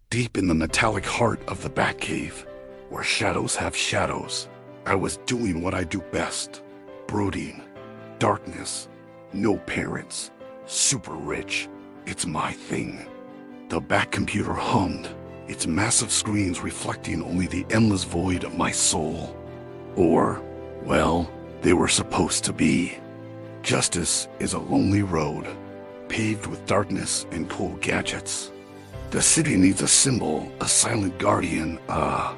Deep in the metallic heart of the Batcave, where shadows have shadows, I was doing what I do best. Brooding. Darkness. No parents. Super rich. It's my thing. The Bat computer hummed, its massive screens reflecting only the endless void of my soul. Or, well, they were supposed to be. Justice is a lonely road, paved with darkness and cool gadgets. The city needs a symbol, a silent guardian, a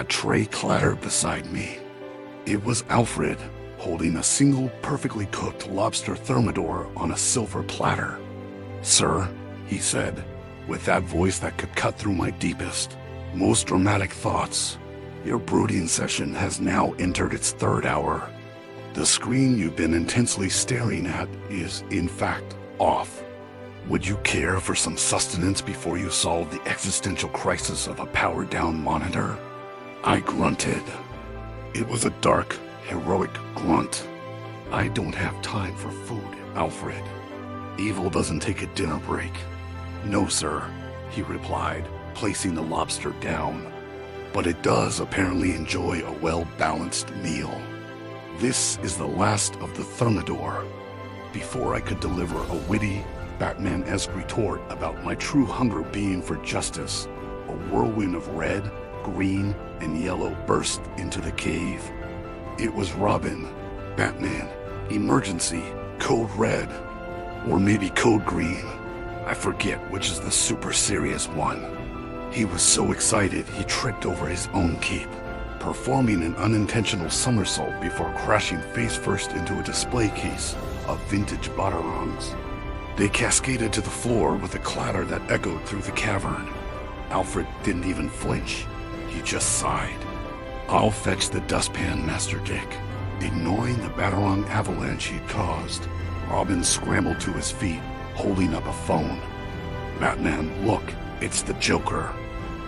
tray clattered beside me. It was Alfred, holding a single perfectly cooked lobster thermidor on a silver platter. "Sir," he said, with that voice that could cut through my deepest, most dramatic thoughts, "your brooding session has now entered its third hour. The screen you've been intensely staring at is, in fact, off. Would you care for some sustenance before you solve the existential crisis of a powered-down monitor?" I grunted. It was a dark, heroic grunt. "I don't have time for food, Alfred. Evil doesn't take a dinner break." "No, sir," he replied, placing the lobster down. "But it does apparently enjoy a well-balanced meal. This is the last of the Thermidor." Before I could deliver a witty, Batman-esque retort about my true hunger being for justice, a whirlwind of red, green, and yellow burst into the cave. It was Robin. "Batman, emergency, code red, or maybe code green. I forget which is the super serious one." He was so excited he tripped over his own cape, performing an unintentional somersault before crashing face first into a display case of vintage batarangs. They cascaded to the floor with a clatter that echoed through the cavern. Alfred didn't even flinch. He just sighed. "I'll fetch the dustpan, Master Dick." Ignoring the batarang avalanche he'd caused, Robin scrambled to his feet, holding up a phone. "Batman, look, it's the Joker.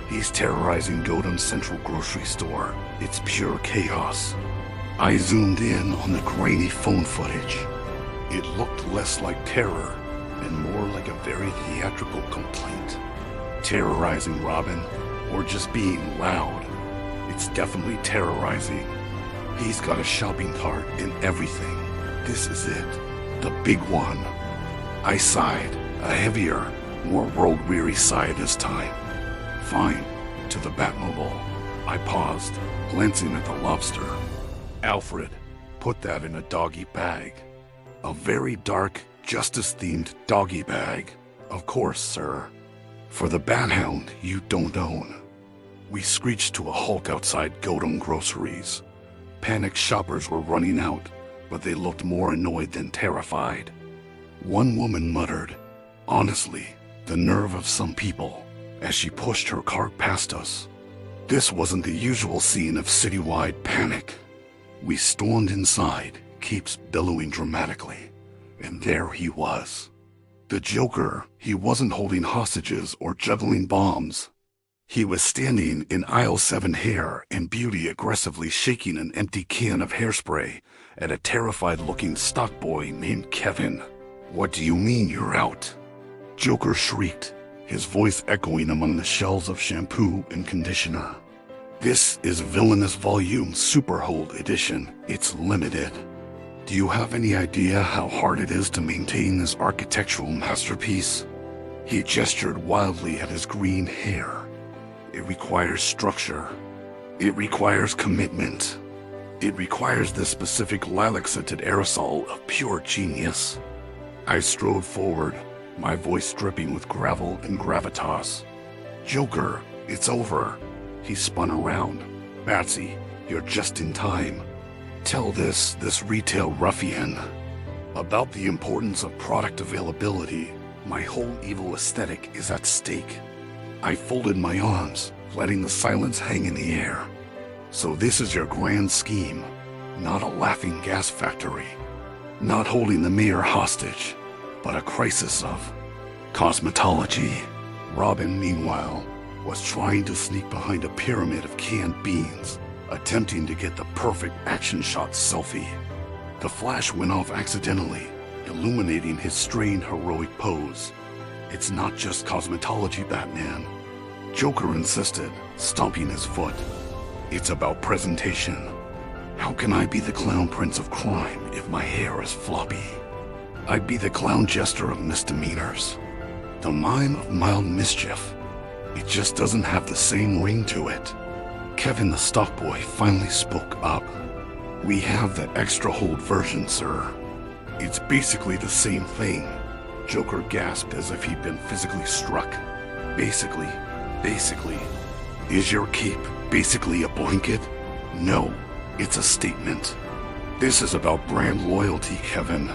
He's terrorizing Gotham's central grocery store. It's pure chaos." I zoomed in on the grainy phone footage. It looked less like terror and more like a very theatrical complaint. Terrorizing Robin, or just being loud? It's definitely terrorizing. He's got a shopping cart and everything. This is it. The big one. I sighed, a heavier, more world-weary sigh this time. "Fine, to the Batmobile." I paused, glancing at the lobster. "Alfred, put that in a doggy bag." A very dark, justice-themed doggy bag. "Of course, sir." "For the Bathound you don't own." We screeched to a halt outside Gotham Groceries. Panicked shoppers were running out, but they looked more annoyed than terrified. One woman muttered, "Honestly, the nerve of some people," as she pushed her cart past us. This wasn't the usual scene of citywide panic. We stormed inside, capes billowing dramatically, and there he was. The Joker. He wasn't holding hostages or juggling bombs. He was standing in aisle 7 hair and beauty, aggressively shaking an empty can of hairspray at a terrified-looking stock boy named Kevin. "What do you mean you're out?" Joker shrieked, his voice echoing among the shelves of shampoo and conditioner. "This is Villainous Volume Superhold Edition. It's limited. Do you have any idea how hard it is to maintain this architectural masterpiece?" He gestured wildly at his green hair. "It requires structure. It requires commitment. It requires this specific lilac-scented aerosol of pure genius." I strode forward, my voice dripping with gravel and gravitas. "Joker, it's over." He spun around. "Batsy, you're just in time. Tell this retail ruffian about the importance of product availability. My whole evil aesthetic is at stake." I folded my arms, letting the silence hang in the air. "So this is your grand scheme. Not a laughing gas factory. Not holding the mayor hostage, but a crisis of cosmetology." Robin, meanwhile, was trying to sneak behind a pyramid of canned beans, attempting to get the perfect action shot selfie. The flash went off accidentally, illuminating his strained heroic pose. "It's not just cosmetology, Batman. Joker insisted, stomping his foot. It's about presentation. How can I be the clown prince of crime if my hair is floppy? I'd be the clown jester of misdemeanors, the mime of mild mischief. It just doesn't have the same ring to it. Kevin the stockboy finally spoke up. We have the extra hold version, sir. It's basically the same thing. Joker gasped as if he'd been physically struck. Basically. Is your cape basically a blanket? No, it's a statement. This is about brand loyalty, Kevin.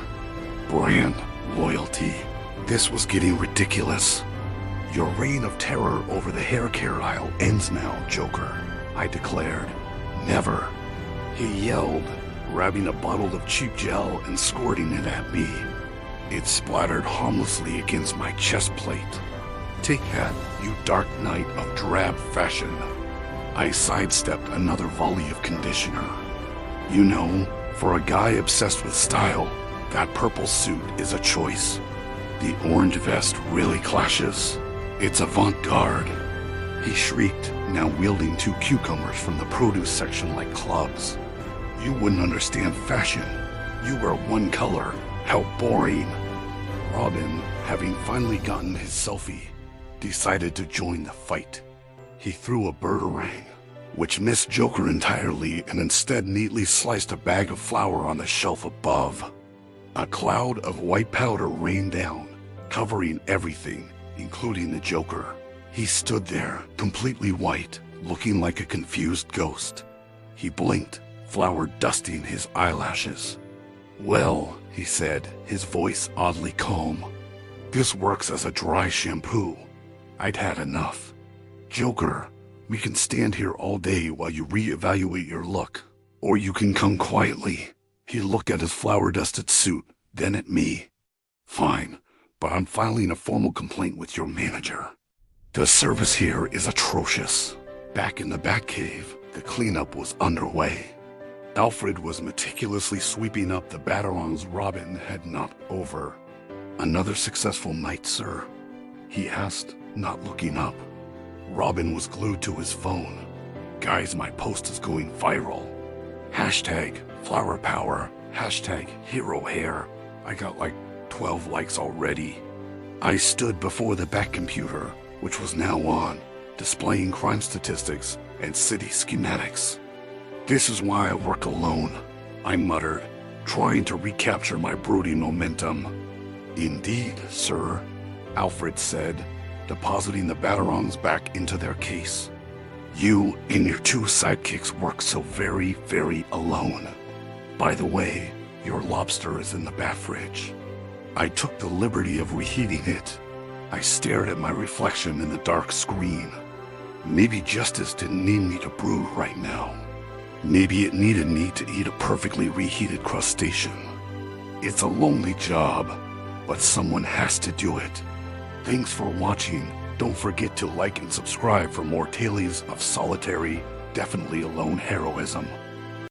Brand loyalty. This was getting ridiculous. Your reign of terror over the hair care aisle ends now, Joker, I declared. Never. He yelled, grabbing a bottle of cheap gel and squirting it at me. It splattered harmlessly against my chest plate. Take that, you dark knight of drab fashion. I sidestepped another volley of conditioner. You know, for a guy obsessed with style, that purple suit is a choice. The orange vest really clashes. It's avant-garde. He shrieked, now wielding 2 cucumbers from the produce section like clubs. You wouldn't understand fashion. You wear one color. How boring. Robin, having finally gotten his selfie, decided to join the fight. He threw a birdarang, which missed Joker entirely and instead neatly sliced a bag of flour on the shelf above. A cloud of white powder rained down, covering everything, including the Joker. He stood there, completely white, looking like a confused ghost. He blinked, flour dusting his eyelashes. Well, he said, his voice oddly calm. This works as a dry shampoo. I'd had enough. Joker, we can stand here all day while you reevaluate your look. Or you can come quietly. He looked at his flour-dusted suit, then at me. Fine, but I'm filing a formal complaint with your manager. The service here is atrocious. Back in the Batcave, the cleanup was underway. Alfred was meticulously sweeping up the batarangs Robin had knocked over. Another successful night, sir? He asked, not looking up. Robin was glued to his phone. Guys, my post is going viral. Hashtag flower power. Hashtag hero hair. I got like 12 likes already. I stood before the Bat computer, which was now on, displaying crime statistics and city schematics. This is why I work alone, I muttered, trying to recapture my brooding momentum. Indeed, sir, Alfred said, depositing the batarangs back into their case. You and your 2 sidekicks work so very, very alone. By the way, your lobster is in the bat fridge. I took the liberty of reheating it. I stared at my reflection in the dark screen. Maybe justice didn't need me to brood right now. Maybe it needed me to eat a perfectly reheated crustacean. It's a lonely job, but someone has to do it. Thanks for watching. Don't forget to like and subscribe for more tales of solitary, definitely alone heroism.